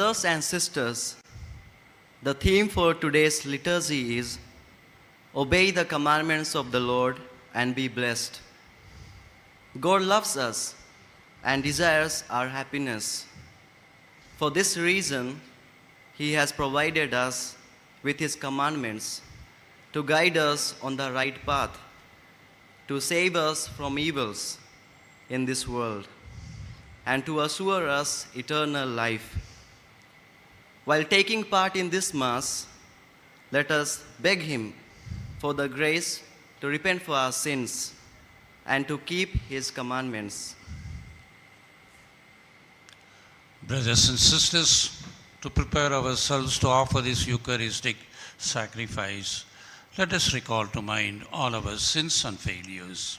Brothers and sisters, the theme for today's liturgy is Obey the commandments of the Lord and be blessed. God loves us and desires our happiness. For this reason, He has provided us with His commandments to guide us on the right path, to save us from evils in this world, and to assure us eternal life. While taking part in this Mass, let us beg Him for the grace to repent for our sins and to keep His commandments. Brothers and sisters, to prepare ourselves to offer this Eucharistic sacrifice, let us recall to mind all our sins and failures.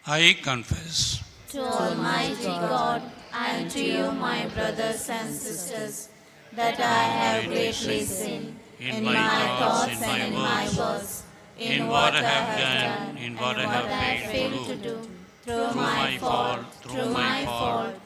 I confess to Almighty God and to you, my brothers and sisters, that I have greatly sinned in my thoughts and in my words, in what I have done, in what I have failed to do, through my fault,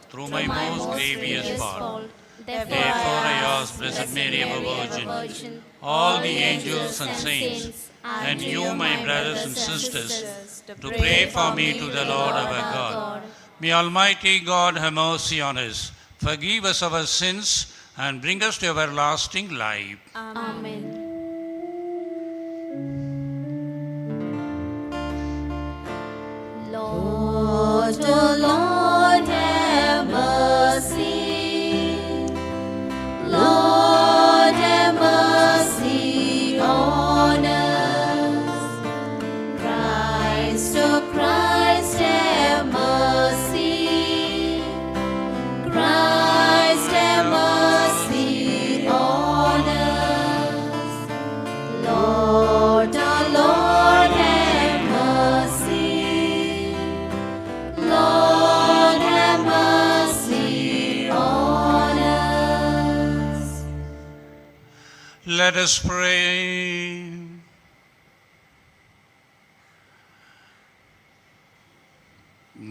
through my most grievous fault. Therefore I ask Blessed Mary, ever Virgin, all the angels and saints, and you, my brothers and sisters, to pray for me to the Lord our God. May Almighty God have mercy on us, forgive us our sins, and bring us to everlasting life. Amen. Lord, oh Lord, have mercy. Lord, have mercy on us. Christ, oh Christ, have mercy. Christ, have mercy on us. Lord, oh Lord, have mercy. Lord, have mercy on us. Let us pray.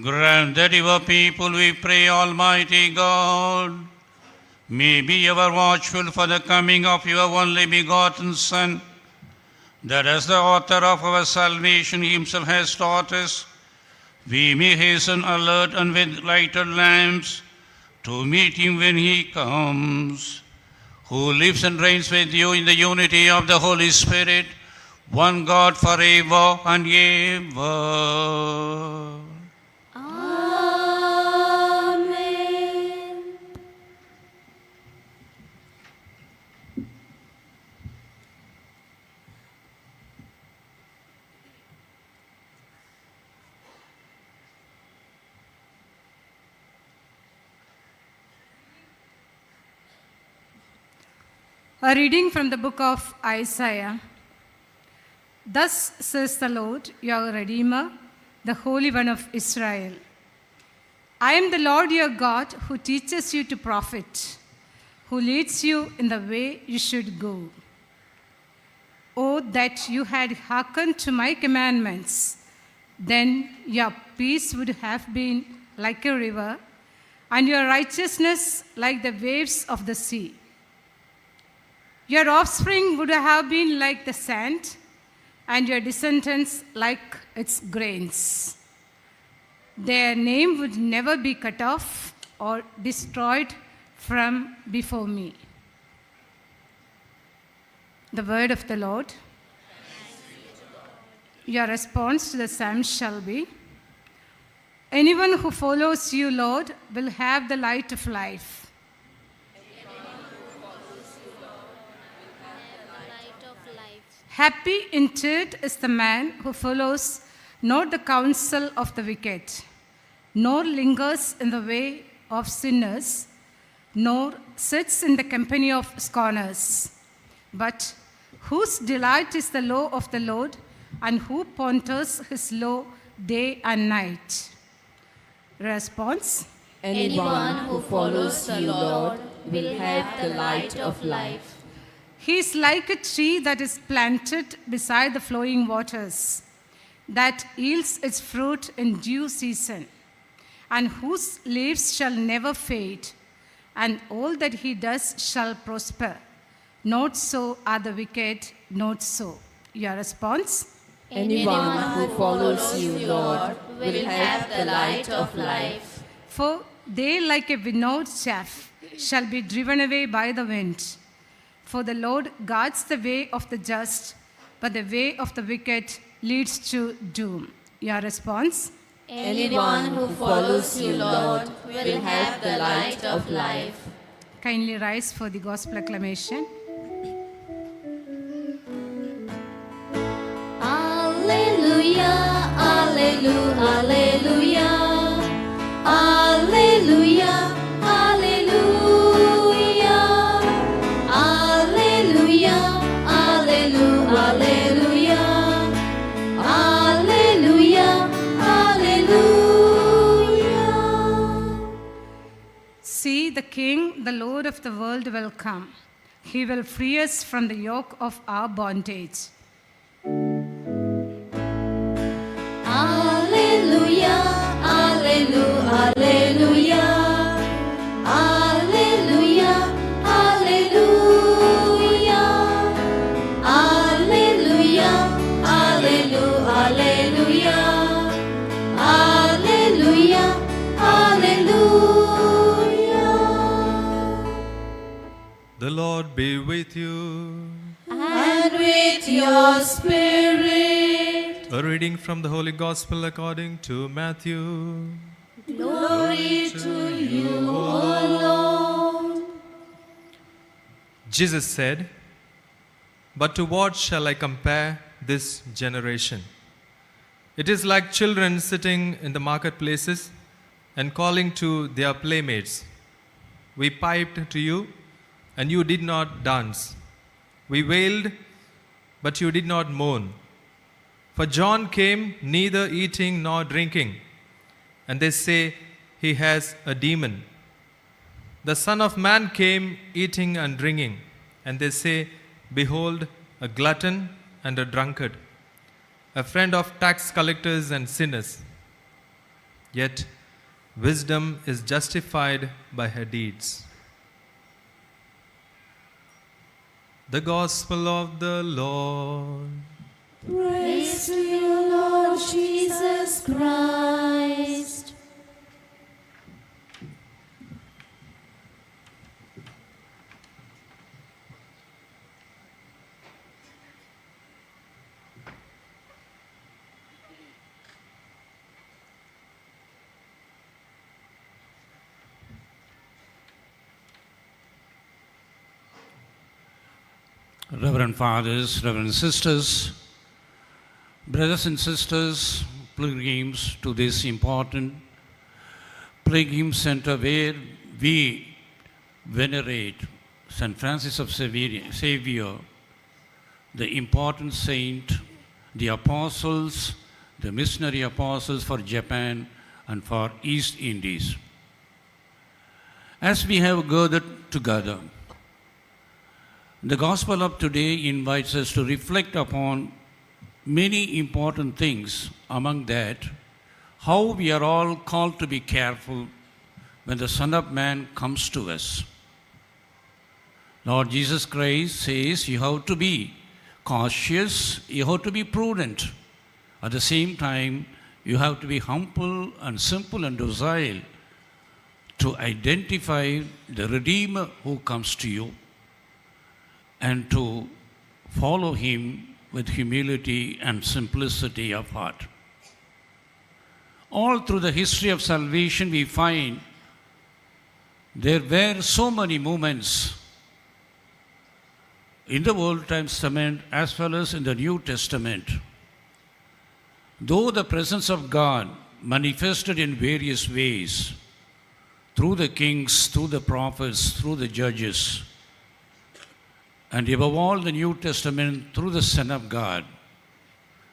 Grant that your people, we pray, Almighty God, may be ever watchful for the coming of your only begotten Son, that as the author of our salvation himself has taught us, we may hasten alert and with lighted lamps to meet him when he comes, who lives and reigns with you in the unity of the Holy Spirit, one God forever and ever. Amen. A reading from the book of Isaiah. Thus says the Lord, your Redeemer, the Holy One of Israel. I am the Lord your God who teaches you to profit, who leads you in the way you should go. Oh, that you had hearkened to my commandments, then your peace would have been like a river, and your righteousness like the waves of the sea. Your offspring would have been like the sand, and your descendants like its grains. Their name would never be cut off or destroyed from before me. The word of the Lord. Your response to the psalm shall be, anyone who follows you, Lord, will have the light of life. Happy indeed is the man who follows not the counsel of the wicked, nor lingers in the way of sinners, nor sits in the company of scorners, but whose delight is the law of the Lord, and who ponders his law day and night. Response: Anyone who follows the Lord will have the light of life. He is like a tree that is planted beside the flowing waters, that yields its fruit in due season, and whose leaves shall never fade, and all that he does shall prosper. Not so are the wicked, not so. Your response? Anyone who follows you, Lord, will have the light of life. For they, like a winnowed chaff, shall be driven away by the wind. For the Lord guards the way of the just, but the way of the wicked leads to doom. Your response? Anyone who follows you, Lord, will have the light of life. Kindly rise for the gospel acclamation. Alleluia, alleluia, alleluia. Alleluia, alleluia. Alleluia, alleluia, alleluia. Alleluia, alleluia. See, the King, the Lord of the world will come. He will free us from the yoke of our bondage. Alleluia, alleluia, alleluia. Alleluia, alleluia. Alleluia, alleluia, alleluia. Alleluia, alleluia. The Lord be with you. And with your spirit. A reading from the Holy Gospel according to Matthew. Glory to you, O Lord. Jesus said, "But to what shall I compare this generation? It is like children sitting in the marketplaces and calling to their playmates. We piped to you, and you did not dance. We wailed, but you did not mourn. For John came neither eating nor drinking, and they say he has a demon. The Son of Man came eating and drinking, and they say, behold, a glutton and a drunkard, a friend of tax collectors and sinners. Yet wisdom is justified by her deeds." The Gospel of the Lord. Praise to you, Lord Jesus Christ. Reverend Fathers, Reverend Sisters, brothers and sisters, pilgrims to this important pilgrim center where we venerate St. Francis of Xavier, the important saint, the apostles, the missionary apostles for Japan and for East Indies. As we have gathered together, the Gospel of today invites us to reflect upon many important things, among that, how we are all called to be careful when the Son of Man comes to us. Lord Jesus Christ says you have to be cautious, you have to be prudent. At the same time, you have to be humble and simple and docile to identify the Redeemer who comes to you and to follow him with humility and simplicity of heart. All through the history of salvation, we find there were so many moments in the Old Testament as well as in the New Testament. Though the presence of God manifested in various ways, through the kings, through the prophets, through the judges, and above all the New Testament through the Son of God,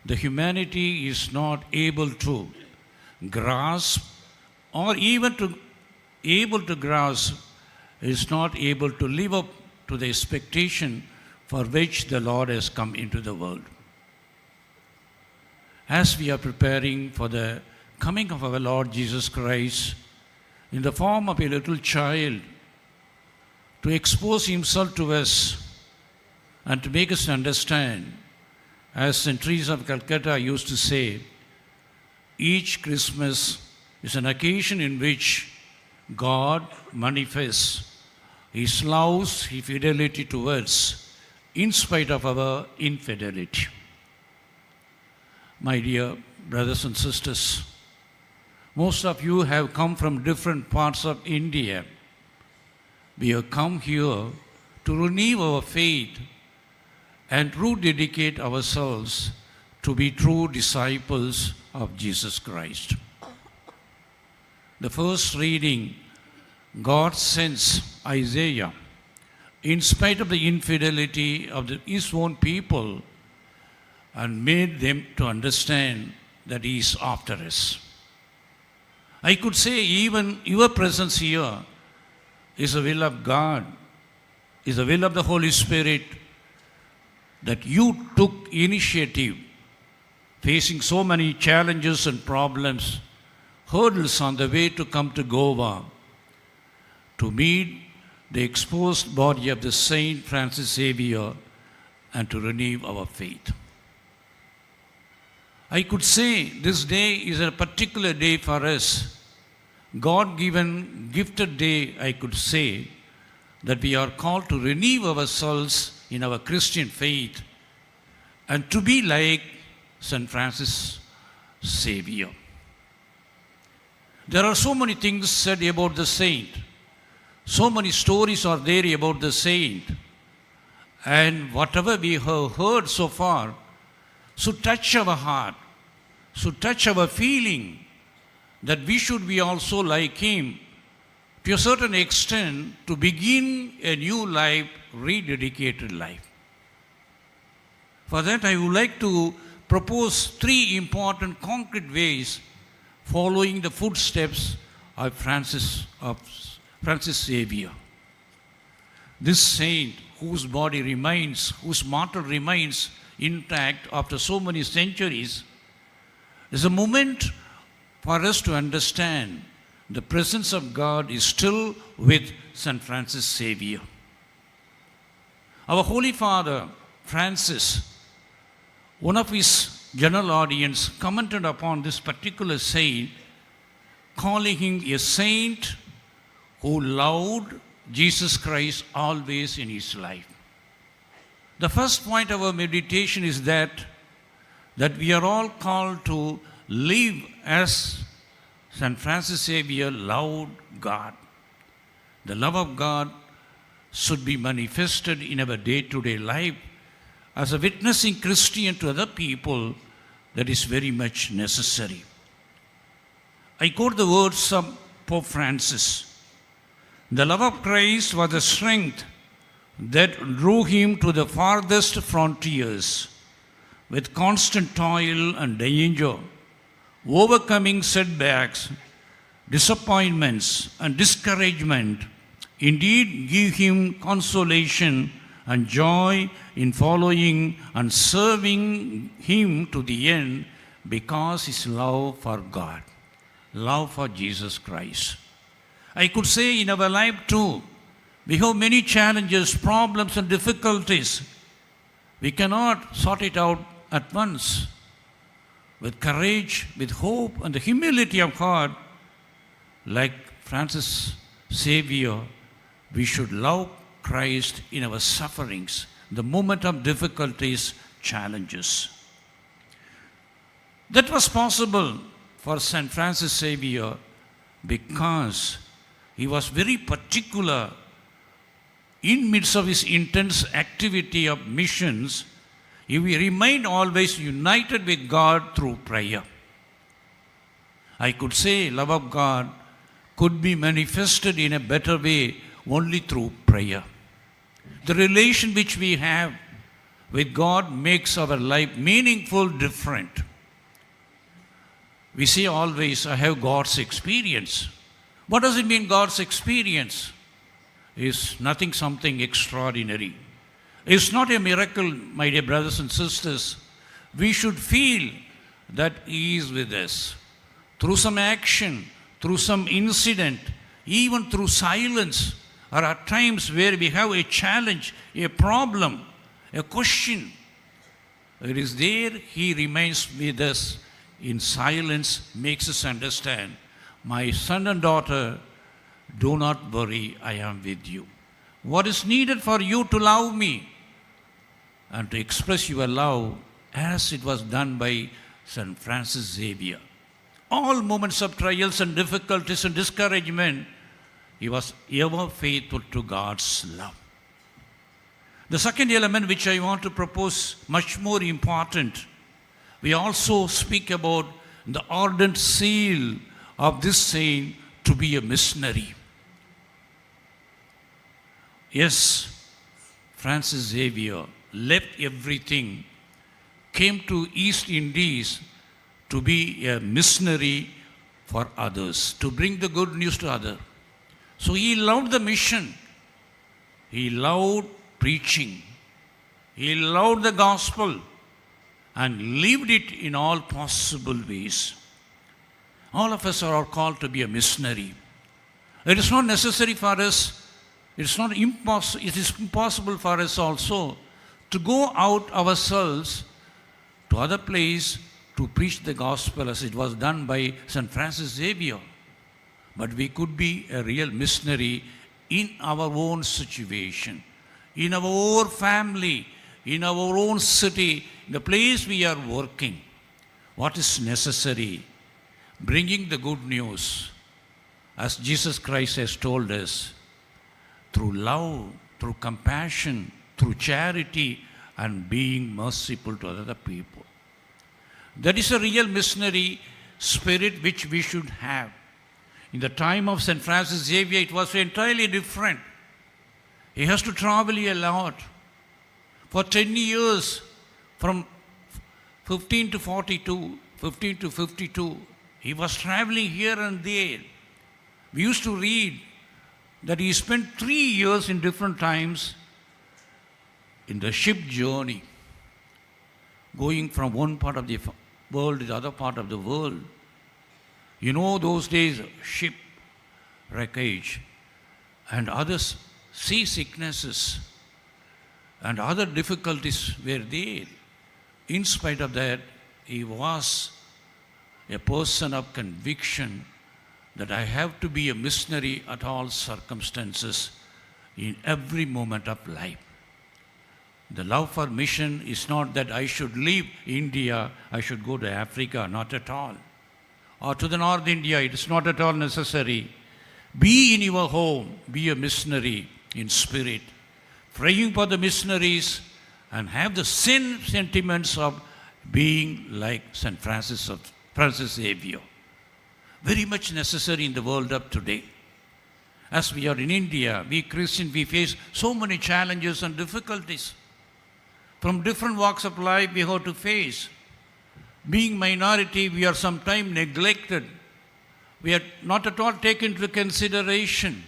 the humanity is not able to grasp or even to able to grasp, is not able to live up to the expectation for which the Lord has come into the world. as we are preparing for the coming of our Lord Jesus Christ in the form of a little child to expose himself to us and to make us understand, as St. Teresa of Calcutta used to say, each Christmas is an occasion in which God manifests His love, His fidelity towards, in spite of our infidelity. My dear brothers and sisters, most of you have come from different parts of India. We have come here to renew our faith and rededicate ourselves to be true disciples of Jesus Christ. The first reading, God sends Isaiah, in spite of the infidelity of his own people, and made them to understand that he is after us. I could say even your presence here is the will of God, is the will of the Holy Spirit, that you took initiative, facing so many challenges and problems, hurdles on the way to come to Goa, to meet the exposed body of the Saint Francis Xavier and to renew our faith. I could say this day is a particular day for us, God-given, gifted day, I could say, that we are called to renew ourselves in our Christian faith and to be like St. Francis Xavier. There are so many things said about the saint. So many stories are there about the saint. And whatever we have heard so far should touch our heart, should touch our feeling that we should be also like him to a certain extent to begin a new life, rededicated life. For that, I would like to propose 3 important concrete ways following the footsteps of Francis Xavier. This saint, whose body remains, whose mortal remains intact after so many centuries, is a moment for us to understand the presence of God is still with St. Francis Xavier. Our Holy Father, Francis, one of his general audience commented upon this particular saint, calling him a saint who loved Jesus Christ always in his life. The first point of our meditation is that we are all called to live as St. Francis Xavier loved God. The love of God should be manifested in our day-to-day life. As a witnessing Christian to other people, that is very much necessary. I quote the words of Pope Francis. The love of Christ was the strength that drew him to the farthest frontiers with constant toil and danger, overcoming setbacks, disappointments, and discouragement. Indeed, give him consolation and joy in following and serving him to the end because his love for God, love for Jesus Christ. I could say in our life too, we have many challenges, problems, and difficulties. We cannot sort it out at once. With courage, with hope, and the humility of heart, like Francis Xavier, we should love Christ in our sufferings, the moment of difficulties, challenges. That was possible for St. Francis Xavier because he was very particular in midst of his intense activity of missions. He remained always united with God through prayer. I could say love of God could be manifested in a better way only through prayer. The relation which we have with God makes our life meaningful, different. We say always, I have God's experience. What does it mean, God's experience? It's nothing something extraordinary. It's not a miracle, my dear brothers and sisters. We should feel that He is with us. Through some action, through some incident, even through silence, or at times where we have a challenge, a problem, a question, it is there He remains with us in silence, makes us understand, my son and daughter, do not worry, I am with you. What is needed for you to love me and to express your love as it was done by St. Francis Xavier. All moments of trials and difficulties and discouragement, he was ever faithful to God's love. The second element which I want to propose, much more important, we also speak about the ardent zeal of this saint to be a missionary. Yes, Francis Xavier left everything, came to East Indies to be a missionary for others, to bring the good news to others. So he loved the mission. He loved preaching. He loved the gospel and lived it in all possible ways. All of us are called to be a missionary. It is not necessary for us, it is impossible for us also to go out ourselves to other place to preach the gospel as it was done by St. Francis Xavier. But we could be a real missionary in our own situation, in our own family, in our own city, in the place we are working. What is necessary? Bringing the good news, as Jesus Christ has told us, through love, through compassion, through charity, and being merciful to other people. That is a real missionary spirit which we should have. In the time of St. Francis Xavier, it was entirely different. He has to travel a lot. For 10 years, from 15 to 42, 15 to 52, he was traveling here and there. We used to read that he spent 3 years in different times in the ship journey, going from one part of the world to the other part of the world. You know, those days, ship wreckage and other sea sicknesses and other difficulties were there. In spite of that, he was a person of conviction that I have to be a missionary at all circumstances in every moment of life. The love for mission is not that I should leave India, I should go to Africa, not at all. Or to the North India, it is not at all necessary. Be in your home, be a missionary in spirit, praying for the missionaries and have the same sentiments of being like St. Francis Xavier. Very much necessary in the world of today. As we are in India, we Christians, we face so many challenges and difficulties. From different walks of life we have to face. Being minority, we are sometimes neglected. We are not at all taken into consideration.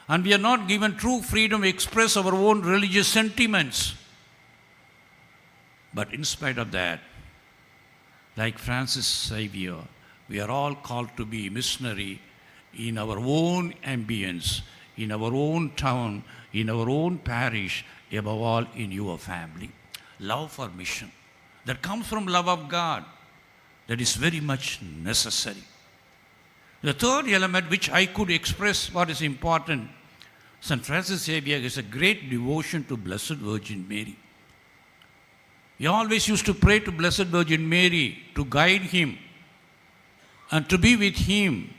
And we are not given true freedom to express our own religious sentiments. But in spite of that, like Francis Xavier, we are all called to be missionary in our own ambience, in our own town, in our own parish, above all in your family. Love for mission. That comes from love of God. That is very much necessary. The third element which I could express what is important, St. Francis Xavier is a great devotion to Blessed Virgin Mary. He always used to pray to Blessed Virgin Mary to guide him and to be with him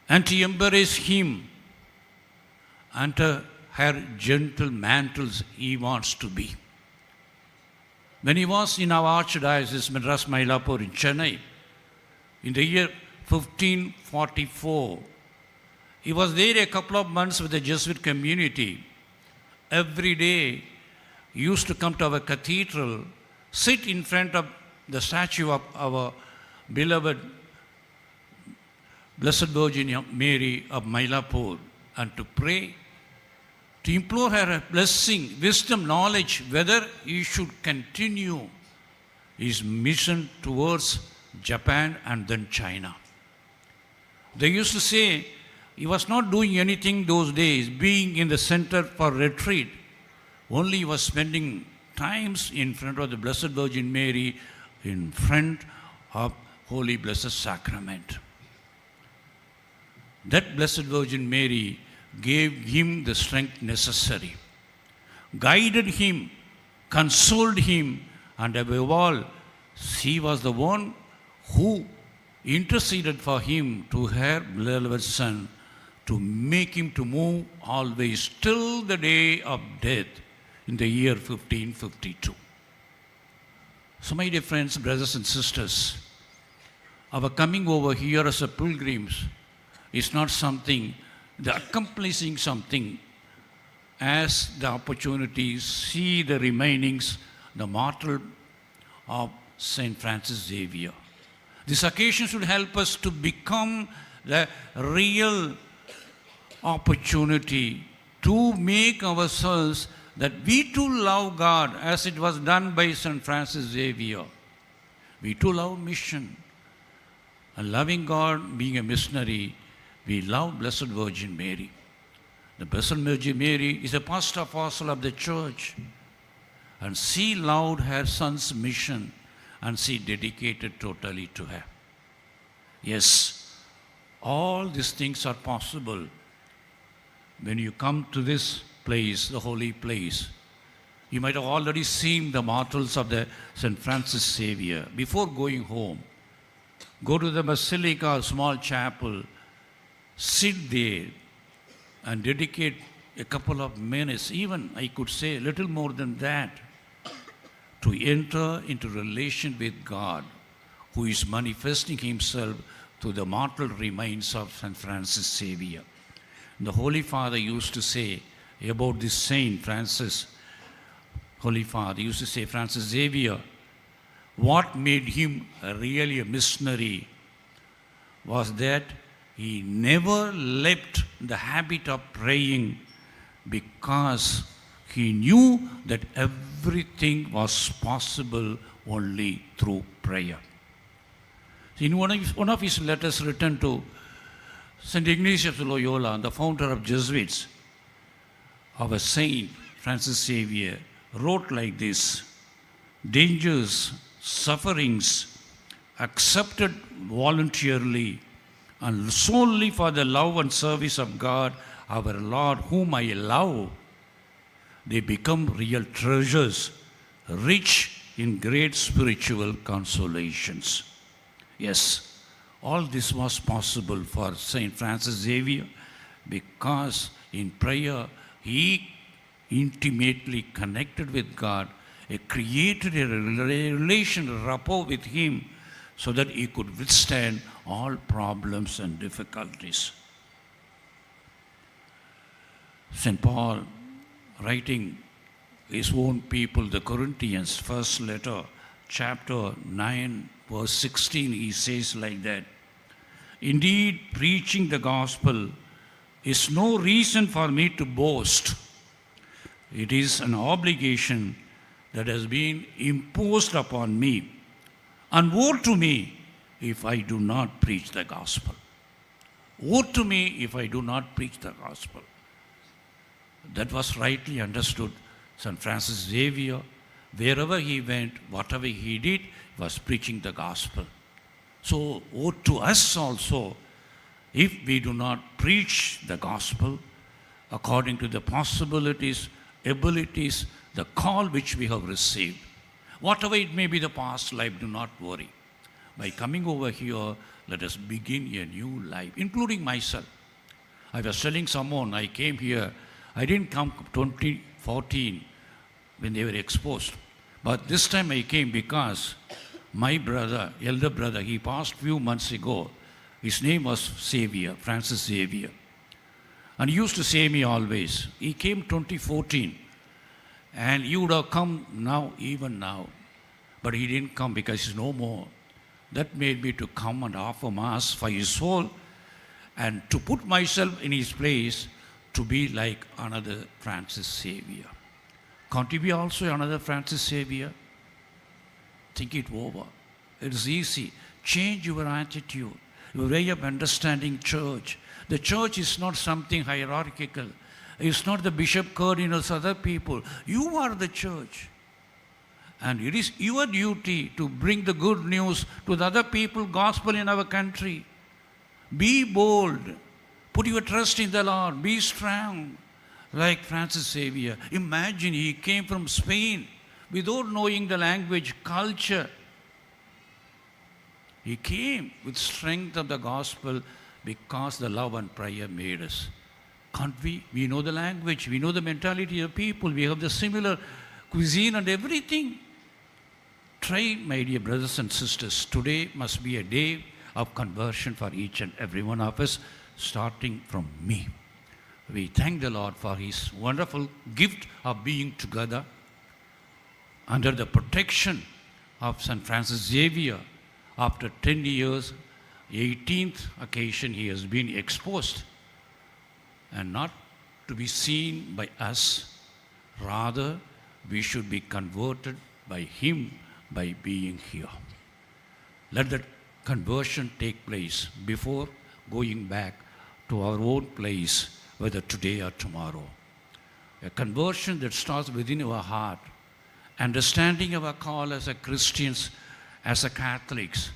and to embrace him and her gentle mantles he wants to be. When he was in our Archdiocese, Madras Mylapore in Chennai, in the year 1544, he was there a couple of months with the Jesuit community. Every day, he used to come to our cathedral, sit in front of the statue of our beloved Blessed Virgin Mary of Mylapore and to pray, to implore her a blessing, wisdom, knowledge, whether he should continue his mission towards Japan and then China. They used to say he was not doing anything those days, being in the center for retreat. Only he was spending times in front of the Blessed Virgin Mary, in front of Holy Blessed Sacrament. That Blessed Virgin Mary gave him the strength necessary, guided him, consoled him, and above all, she was the one who interceded for him to her beloved Son, to make him to move always till the day of death in the year 1552. So my dear friends, brothers and sisters, our coming over here as a pilgrims is not something, the accomplishing something as the opportunity, see the remainings, the martyr of Saint Francis Xavier. This occasion should help us to become the real opportunity to make ourselves that we too love God as it was done by Saint Francis Xavier. We too love mission. And loving God, being a missionary, we love Blessed Virgin Mary. The Blessed Virgin Mary is a pastor apostle of the church. And she loved her son's mission and she dedicated totally to her. Yes, all these things are possible when you come to this place, the holy place. You might have already seen the martyrs of the St. Francis Xavier. Before going home, go to the basilica or small chapel, sit there and dedicate a couple of minutes, even I could say a little more than that, to enter into relation with God, who is manifesting himself through the mortal remains of St. Francis Xavier. The Holy Father used to say about this Saint Francis, Holy Father used to say, Francis Xavier, what made him really a missionary was that he never left the habit of praying, because he knew that everything was possible only through prayer. In one of his letters written to St. Ignatius of Loyola, the founder of Jesuits, our Saint Francis Xavier wrote like this: dangers, sufferings, accepted voluntarily and solely for the love and service of God, our Lord, whom I love, they become real treasures, rich in great spiritual consolations. Yes, all this was possible for Saint Francis Xavier because in prayer he intimately connected with God, created a relation, a rapport with him, so that he could withstand all problems and difficulties. St. Paul, writing his own people, the Corinthians, first letter, chapter 9, verse 16, he says like that: indeed, preaching the gospel is no reason for me to boast. It is an obligation that has been imposed upon me. And woe to me if I do not preach the gospel. Woe to me if I do not preach the gospel. That was rightly understood. St. Francis Xavier, wherever he went, whatever he did, was preaching the gospel. So, woe to us also if we do not preach the gospel according to the possibilities, abilities, the call which we have received. Whatever it may be the past life, do not worry. By coming over here, let us begin a new life, including myself. I was telling someone, I came here, I didn't come 2014 when they were exposed. But this time I came because my brother, elder brother, he passed few months ago. His name was Xavier, Francis Xavier. And he used to say me always, he came 2014. And he would have come now, even now. But he didn't come because he's no more. That made me to come and offer Mass for his soul and to put myself in his place to be like another Francis Xavier. Can't you be also another Francis Xavier? Think it over. It's easy. Change your attitude, your way of understanding church. The church is not something hierarchical. It's not the bishop, cardinals, other people. You are the church. And it is your duty to bring the good news to the other people, gospel in our country. Be bold. Put your trust in the Lord. Be strong. Like Francis Xavier. Imagine he came from Spain without knowing the language, culture. He came with strength of the gospel because the love and prayer made us. Can't we? We know the language. We know the mentality of people. We have the similar cuisine and everything. Try, my dear brothers and sisters. Today must be a day of conversion for each and every one of us, starting from me. We thank the Lord for His wonderful gift of being together under the protection of St. Francis Xavier. After 10 years, 18th occasion, he has been exposed and not to be seen by us. Rather, we should be converted by him by being here. Let that conversion take place before going back to our own place, whether today or tomorrow. A conversion that starts within our heart, understanding our call as a Christians, as a Catholics,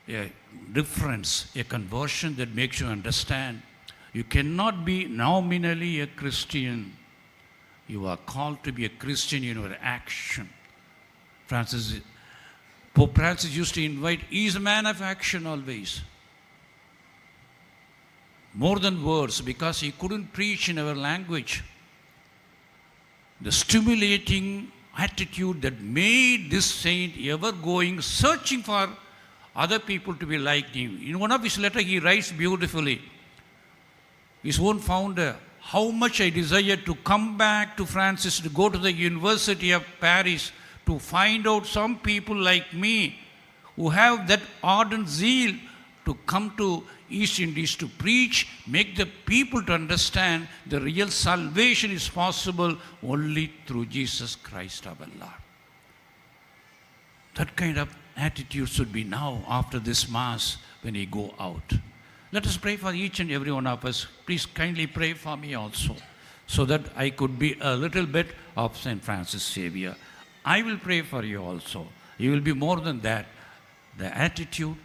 a difference, a conversion that makes you understand you cannot be nominally a Christian. You are called to be a Christian in your action. Pope Francis used to invite, he is a man of action always. More than words, because he couldn't preach in our language. The stimulating attitude that made this saint ever going, searching for other people to be like him. In one of his letters, he writes beautifully, his own founder, how much I desire to come back to Francis, to go to the University of Paris, to find out some people like me who have that ardent zeal to come to East Indies to preach, make the people to understand the real salvation is possible only through Jesus Christ our Lord. That kind of attitude should be now after this Mass when we go out. Let us pray for each and every one of us. Please kindly pray for me also, so that I could be a little bit of St. Francis Xavier. I will pray for you also. You will be more than that. The attitude,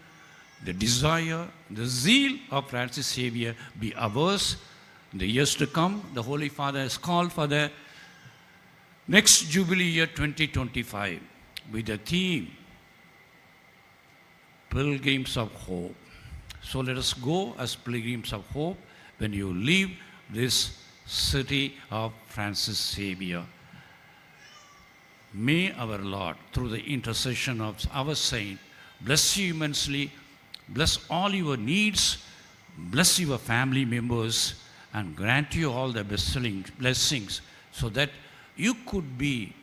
the desire, the zeal of Francis Xavier be ours in the years to come. The Holy Father has called for the next Jubilee year 2025 with the theme, Pilgrims of Hope. So let us go as pilgrims of hope when you leave this city of Francis Xavier. May our Lord, through the intercession of our saint, bless you immensely, bless all your needs, bless your family members, and grant you all the blessings so that you could be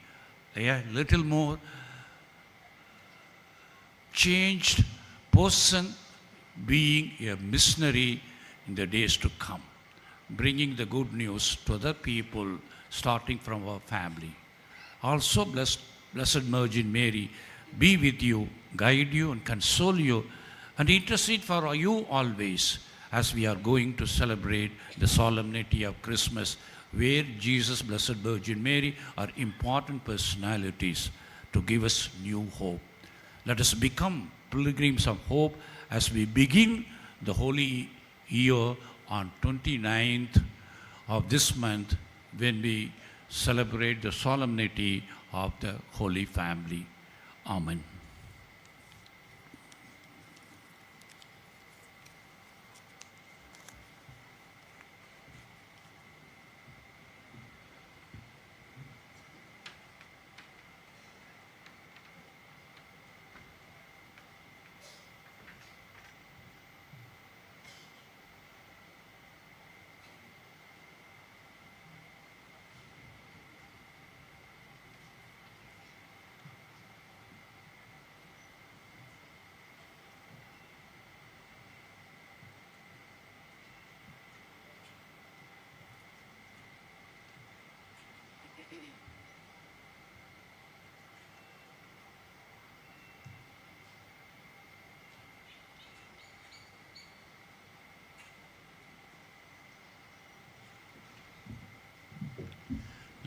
a little more changed person, being a missionary in the days to come, bringing the good news to the people, starting from our family. Also, Blessed Virgin Mary be with you, guide you, and console you, and intercede for you always as we are going to celebrate the solemnity of Christmas, where Jesus, Blessed Virgin Mary are important personalities to give us new hope. Let us become pilgrims of hope as we begin the Holy Year on 29th of this month, when we celebrate the solemnity of the Holy Family. Amen.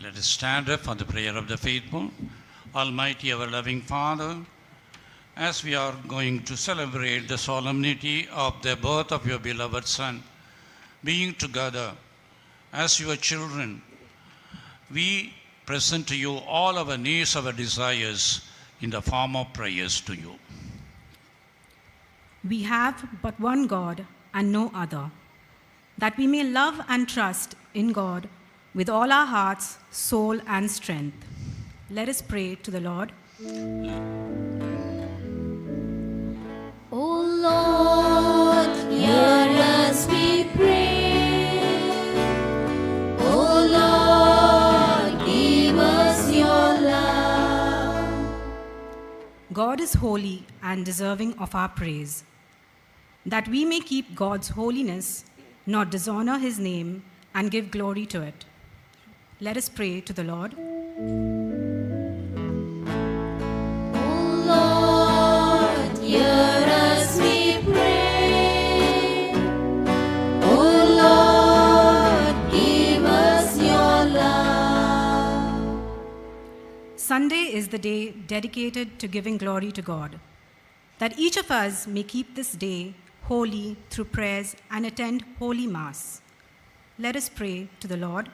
Let us stand up for the prayer of the faithful. Almighty, ever loving Father, as we are going to celebrate the solemnity of the birth of your beloved Son, being together as your children, we present to you all our needs, our desires in the form of prayers to you. We have but one God and no other, that we may love and trust in God with all our hearts, soul, and strength. Let us pray to the Lord. O Lord, hear us, we pray. O Lord, give us your love. God is holy and deserving of our praise, that we may keep God's holiness, not dishonor his name, and give glory to it. Let us pray to the Lord. O Lord, hear us, we pray. O Lord, give us your love. Sunday is the day dedicated to giving glory to God, that each of us may keep this day holy through prayers and attend Holy Mass. Let us pray to the Lord.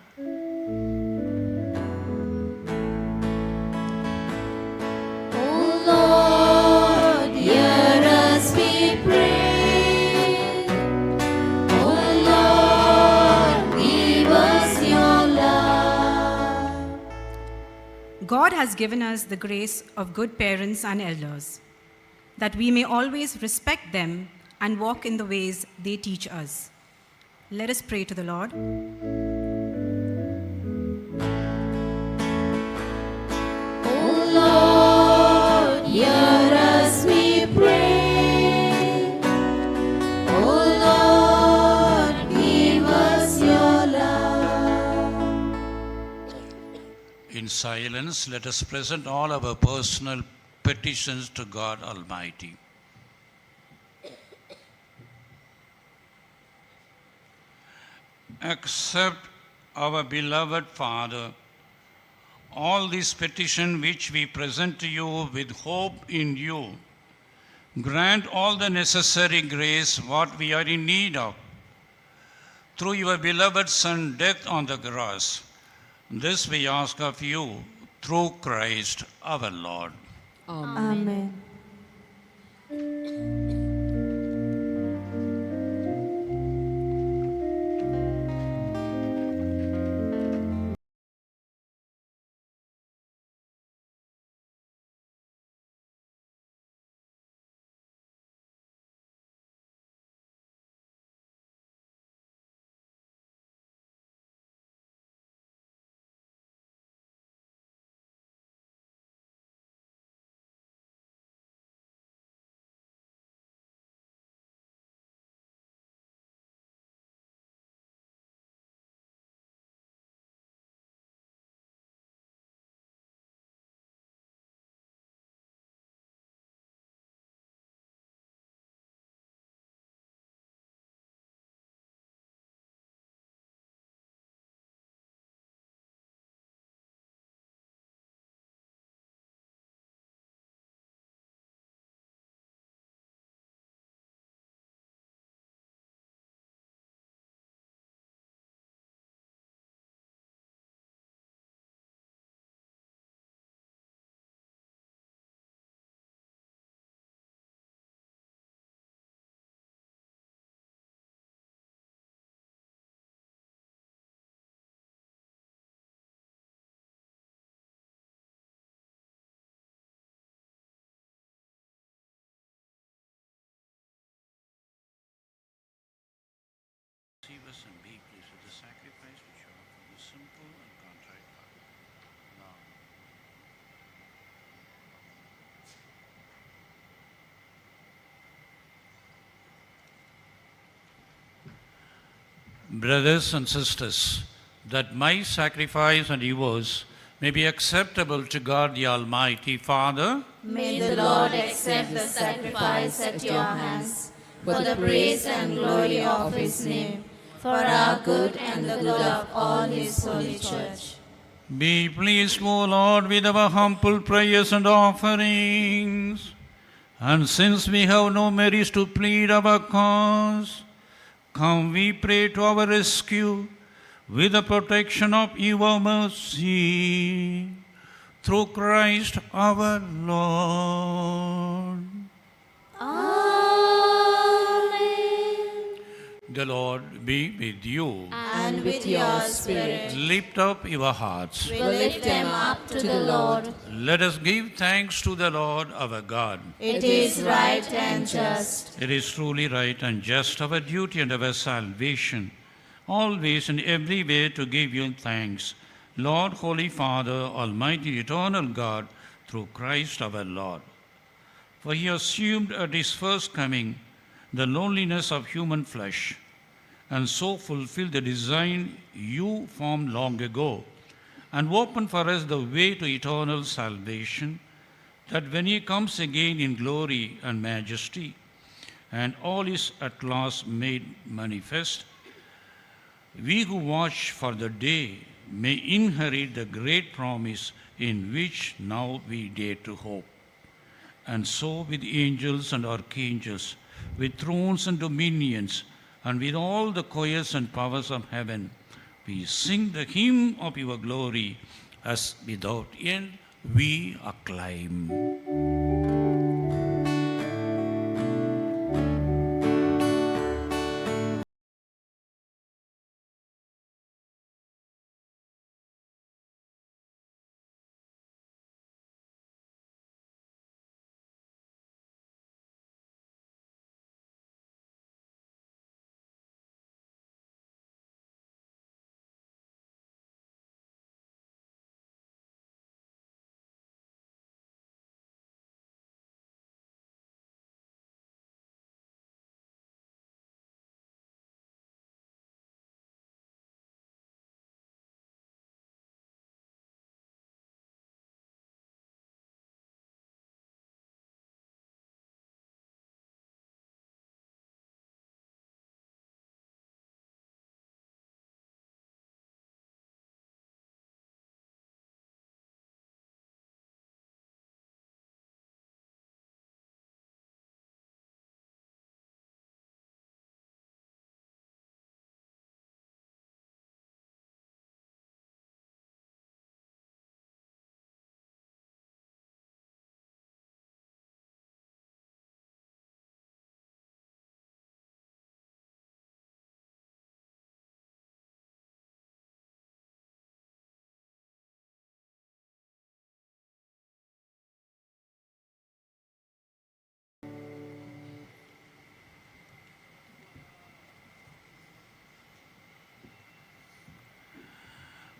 O Lord, hear us, we pray. O Lord, give us your love. God has given us the grace of good parents and elders, that we may always respect them and walk in the ways they teach us. Let us pray to the Lord. O Lord, hear us, we pray. O Lord, give us your love. In silence, let us present all our personal petitions to God Almighty. Accept, our beloved Father, all these petitions which we present to you with hope in you. Grant all the necessary grace what we are in need of, through your beloved Son, death on the cross. This we ask of you through Christ our Lord. Amen. Receive us and be pleased with the sacrifice which you offer with simple and contrite heart. Now, brothers and sisters, that my sacrifice and yours may be acceptable to God the Almighty Father. May the Lord accept the sacrifice at your hands for the praise and glory of his name, for our good and the good of all his holy church. Be pleased, O Lord, with our humble prayers and offerings. And since we have no merits to plead our cause, come, we pray, to our rescue with the protection of your mercy. Through Christ our Lord. Amen. The Lord be with you. And with your spirit. Lift up your hearts. We lift them up to the Lord. Let us give thanks to the Lord our God. It is right and just. It is truly right and just, our duty and our salvation, always and every way to give you thanks, Lord, Holy Father, Almighty, Eternal God, through Christ our Lord. For he assumed at his first coming the loneliness of human flesh, and so fulfilled the design you formed long ago, and opened for us the way to eternal salvation, that when he comes again in glory and majesty, and all is at last made manifest, we who watch for the day may inherit the great promise in which now we dare to hope. And so with angels and archangels, with thrones and dominions, and with all the choirs and powers of heaven, we sing the hymn of your glory, as without end we acclaim.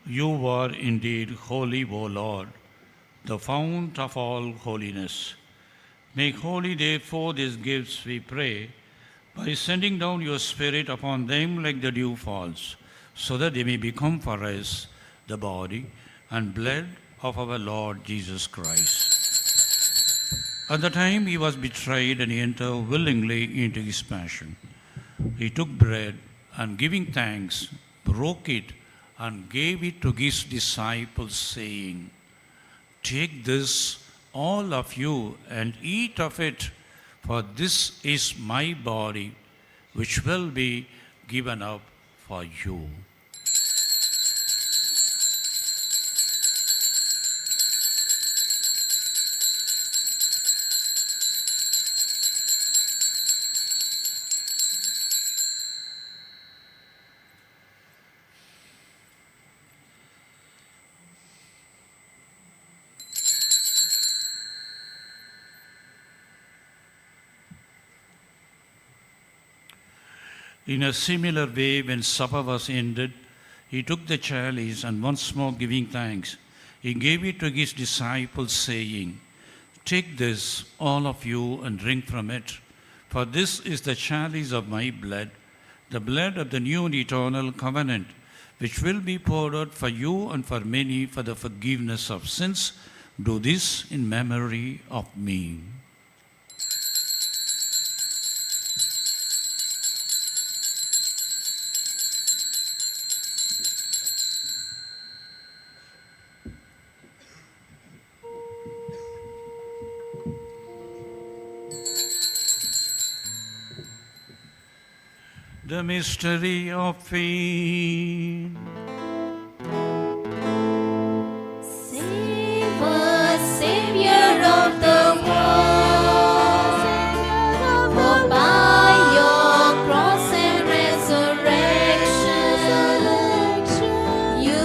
You are indeed holy, O Lord, the fount of all holiness. Make holy, therefore, these gifts, we pray, by sending down your Spirit upon them like the dew falls, so that they may become for us the body and blood of our Lord Jesus Christ. At the time he was betrayed and he entered willingly into his passion, he took bread and giving thanks, broke it and gave it to his disciples, saying, "Take this, all of you, and eat of it, for this is my body, which will be given up for you." In a similar way, when supper was ended, he took the chalice and once more giving thanks, he gave it to his disciples, saying, "Take this, all of you, and drink from it, for this is the chalice of my blood, the blood of the new and eternal covenant, which will be poured out for you and for many for the forgiveness of sins. Do this in memory of me." The mystery of faith. Save us, Savior of the world, for by your cross and resurrection, you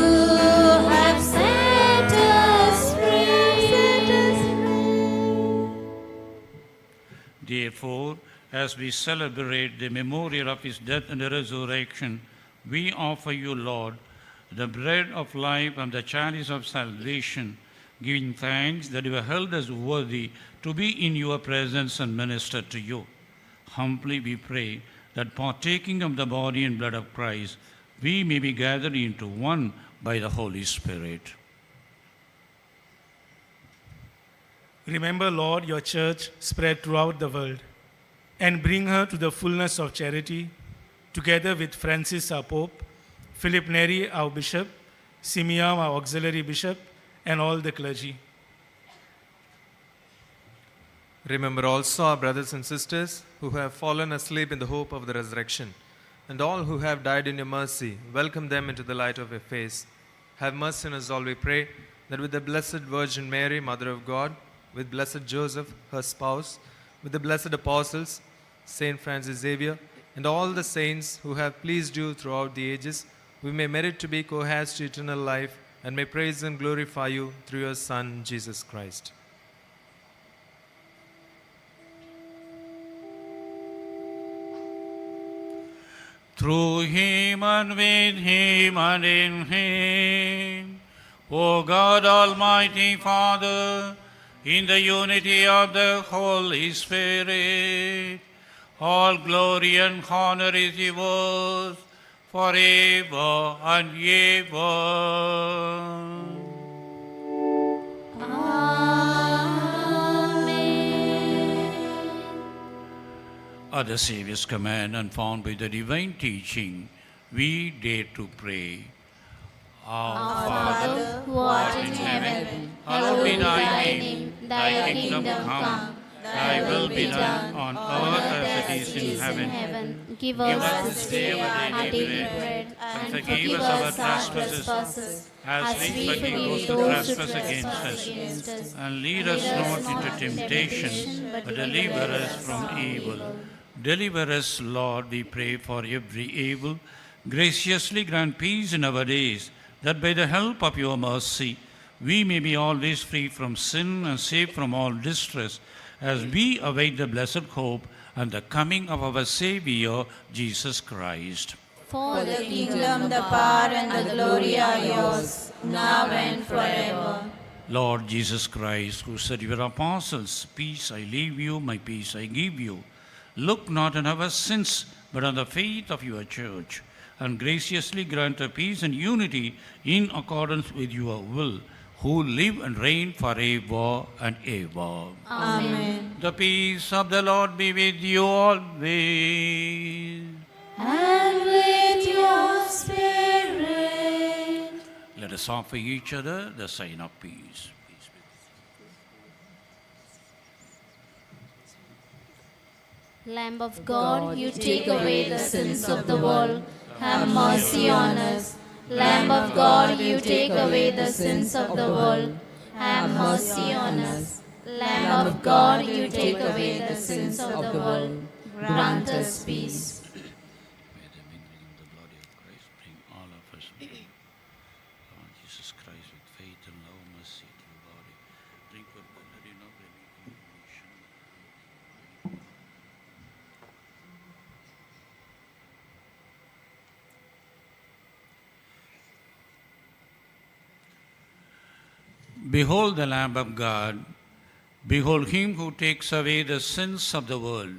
have set us free. Therefore, as we celebrate the memorial of his death and resurrection, we offer you, Lord, the bread of life and the chalice of salvation, giving thanks that you have held us worthy to be in your presence and minister to you. Humbly we pray that partaking of the body and blood of Christ, we may be gathered into one by the Holy Spirit. Remember, Lord, your church spread throughout the world, and bring her to the fullness of charity, together with Francis, our Pope, Philip Neri, our Bishop, Simeon, our Auxiliary Bishop, and all the clergy. Remember also our brothers and sisters who have fallen asleep in the hope of the resurrection, and all who have died in your mercy. Welcome them into the light of your face. Have mercy on us all, we pray, that with the Blessed Virgin Mary, Mother of God, with Blessed Joseph, her spouse, with the blessed apostles, Saint Francis Xavier, and all the saints who have pleased you throughout the ages, we may merit to be co-heirs to eternal life, and may praise and glorify you through your Son, Jesus Christ. Through him and with him and in him, O God Almighty Father, in the unity of the Holy Spirit, all glory and honor is yours forever and ever. At the Saviour's command and found by the divine teaching, we dare to pray. Our Father, who art in heaven, hallowed be thy name. Thy kingdom come, thy will be done on earth as it is in heaven. Give us this day our daily bread, and forgive us our trespasses, as we forgive those who trespass against us. And lead us not into temptation, but deliver us from evil. Deliver us, Lord, we pray, for every evil. Graciously grant peace in our days, that by the help of your mercy, we may be always free from sin and safe from all distress, as we await the blessed hope and the coming of our Savior, Jesus Christ. For the kingdom, the power, and the glory are yours, now and forever. Lord Jesus Christ, who said to your apostles, "Peace I leave you, my peace I give you," look not on our sins, but on the faith of your church, and graciously grant her peace and unity in accordance with your will, who live and reign forever and ever. Amen. The peace of the Lord be with you always. And with your spirit. Let us offer each other the sign of peace. Lamb of God, you take away the sins of the world. Have mercy on us. Lamb of God, you take away the sins of the world. Have mercy on us. Lamb of God, you take away the sins of the world. Grant us peace. May the mingling of the blood of Christ bring all of us, Lord Jesus Christ, with faith and love, mercy to your body. Drink what blood in our remission. Behold the Lamb of God. Behold him who takes away the sins of the world.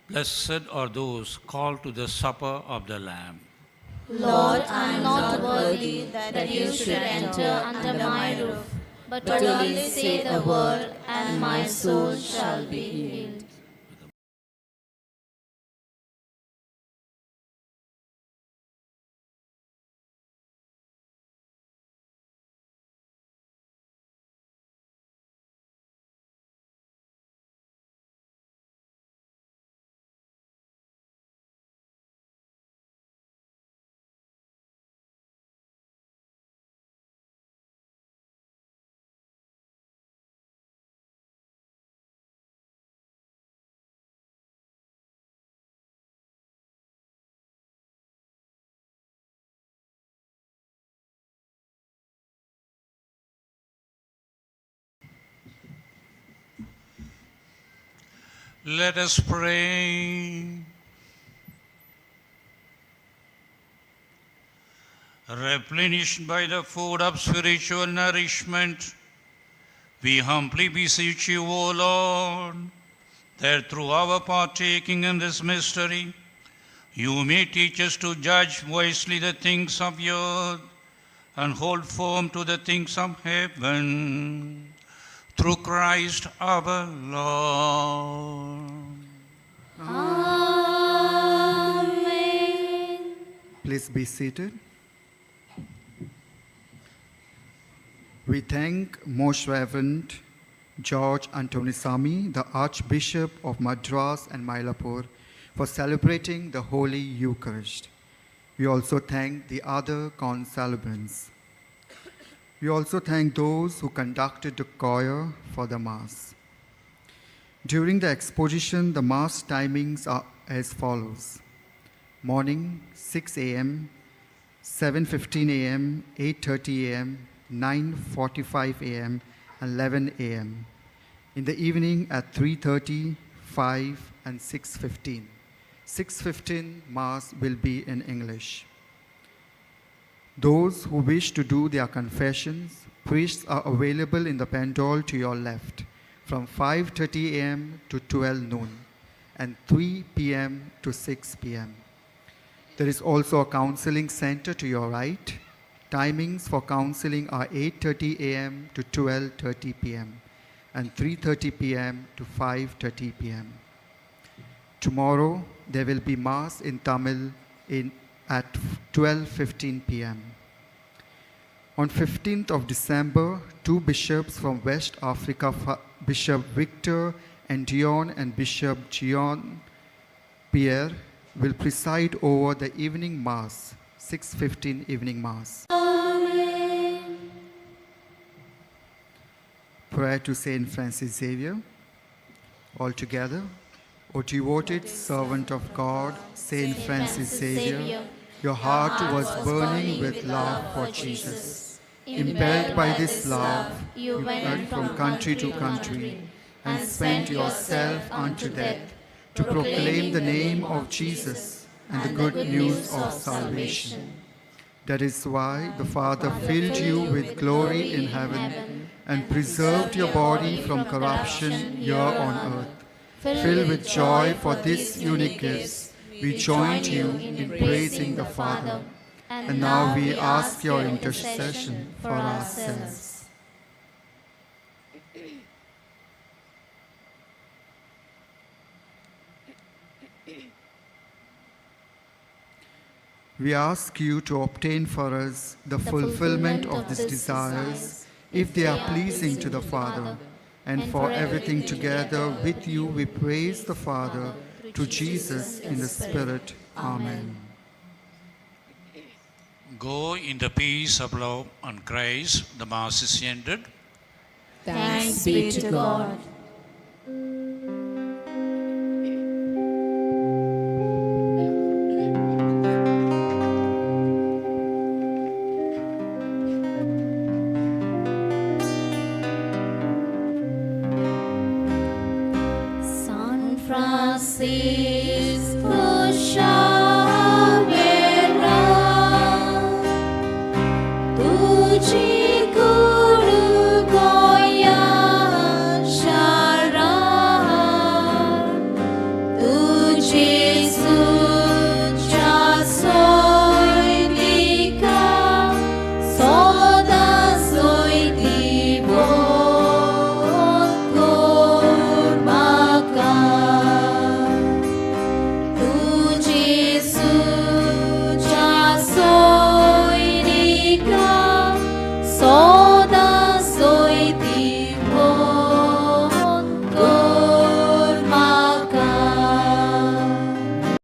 Blessed are those called to the supper of the Lamb. Lord, I am not worthy that you should enter under my roof, but only say the word, and my soul shall be healed. Let us pray. Replenished by the food of spiritual nourishment, we humbly beseech you, O Lord, that through our partaking in this mystery, you may teach us to judge wisely the things of earth and hold firm to the things of heaven. Through Christ our Lord. Amen. Please be seated. We thank Most Reverend George Antonisamy, the Archbishop of Madras and Mylapore, for celebrating the Holy Eucharist. We also thank the other concelebrants. We also thank those who conducted the choir for the Mass. During the exposition, the Mass timings are as follows. Morning, 6 a.m., 7:15 a.m., 8:30 a.m., 9:45 a.m., and 11 a.m. In the evening at 3:30, 5, and 6:15. 6:15 Mass will be in English. Those who wish to do their confessions, priests are available in the pendule to your left from 5:30 a.m. to 12 noon and 3 p.m. to 6 p.m. There is also a counseling center to your right. Timings for counseling are 8:30 a.m. to 12:30 p.m. and 3:30 p.m. to 5:30 p.m. Tomorrow, there will be Mass in Tamil at 12:15 p.m. On 15th of December, two bishops from West Africa, Bishop Victor Ndion and Bishop Jean Pierre, will preside over the evening Mass, 6:15 evening Mass. Amen. Prayer to Saint Francis Xavier. All together. O devoted servant of God, Saint Francis Xavier, your heart was burning with love for Jesus. Impelled by this love, you went from country to country and spent yourself unto death to proclaim the name of Jesus and the good news of salvation. That is why the Father filled you with glory in heaven and preserved your body from corruption here on earth. Filled with joy for this unique gift, we joined you in praising the Father. And now we ask your intercession for ourselves. We ask you to obtain for us the fulfillment of these desires, if they are pleasing to the Father. And for everything together with you we praise the Father, to Jesus in the Spirit. Amen. Go in the peace of love and grace. The Mass is ended. Thanks be to God. San Francisco Xavier, tu